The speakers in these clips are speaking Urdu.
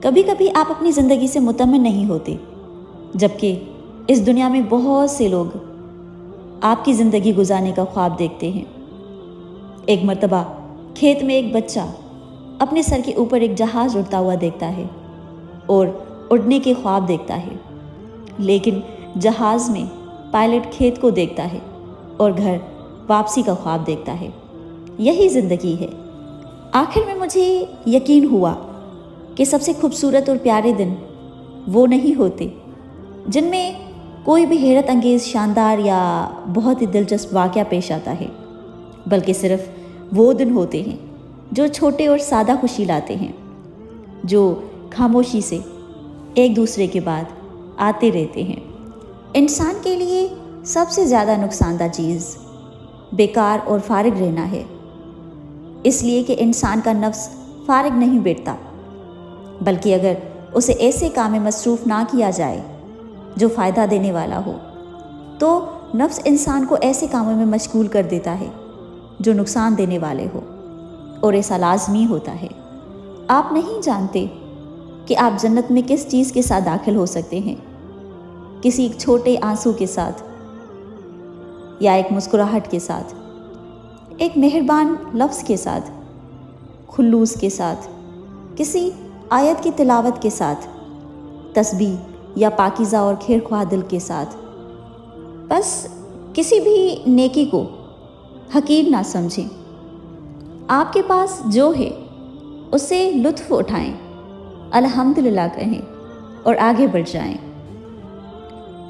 کبھی کبھی آپ اپنی زندگی سے مطمئن نہیں ہوتے، جبکہ اس دنیا میں بہت سے لوگ آپ کی زندگی گزارنے کا خواب دیکھتے ہیں۔ ایک مرتبہ کھیت میں ایک بچہ اپنے سر کے اوپر ایک جہاز اڑتا ہوا دیکھتا ہے اور اڑنے کے خواب دیکھتا ہے، لیکن جہاز میں پائلٹ کھیت کو دیکھتا ہے اور گھر واپسی کا خواب دیکھتا ہے۔ یہی زندگی ہے۔ آخر میں مجھے یقین ہوا کہ سب سے خوبصورت اور پیارے دن وہ نہیں ہوتے جن میں کوئی بھی حیرت انگیز، شاندار یا بہت ہی دلچسپ واقعہ پیش آتا ہے، بلکہ صرف وہ دن ہوتے ہیں جو چھوٹے اور سادہ خوشی لاتے ہیں، جو خاموشی سے ایک دوسرے کے بعد آتے رہتے ہیں۔ انسان کے لیے سب سے زیادہ نقصان دہ چیز بیکار اور فارغ رہنا ہے، اس لیے کہ انسان کا نفس فارغ نہیں بیٹھتا، بلکہ اگر اسے ایسے کام میں مصروف نہ کیا جائے جو فائدہ دینے والا ہو تو نفس انسان کو ایسے کاموں میں مشغول کر دیتا ہے جو نقصان دینے والے ہو، اور ایسا لازمی ہوتا ہے۔ آپ نہیں جانتے کہ آپ جنت میں کس چیز کے ساتھ داخل ہو سکتے ہیں، کسی ایک چھوٹے آنسو کے ساتھ یا ایک مسکراہٹ کے ساتھ، ایک مہربان لفظ کے ساتھ، خلوص کے ساتھ، کسی آیت کی تلاوت کے ساتھ، تسبیح یا پاکیزہ اور خیر خواہ دل کے ساتھ۔ بس کسی بھی نیکی کو حقیر نہ سمجھیں، آپ کے پاس جو ہے اس سے لطف اٹھائیں، الحمدللہ کہیں اور آگے بڑھ جائیں۔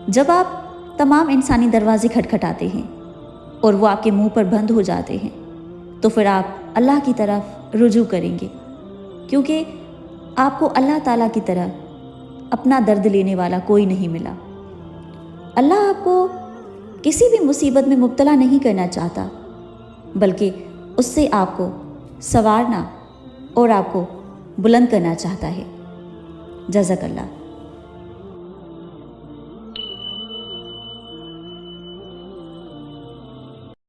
جب آپ تمام انسانی دروازے کھٹکھٹاتے ہیں اور وہ آپ کے منہ پر بند ہو جاتے ہیں تو پھر آپ اللہ کی طرف رجوع کریں گے، کیونکہ آپ کو اللہ تعالیٰ کی طرح اپنا درد لینے والا کوئی نہیں ملا۔ اللہ آپ کو کسی بھی مصیبت میں مبتلا نہیں کرنا چاہتا، بلکہ اس سے آپ کو سنوارنا اور آپ کو بلند کرنا چاہتا ہے۔ جزاک اللہ۔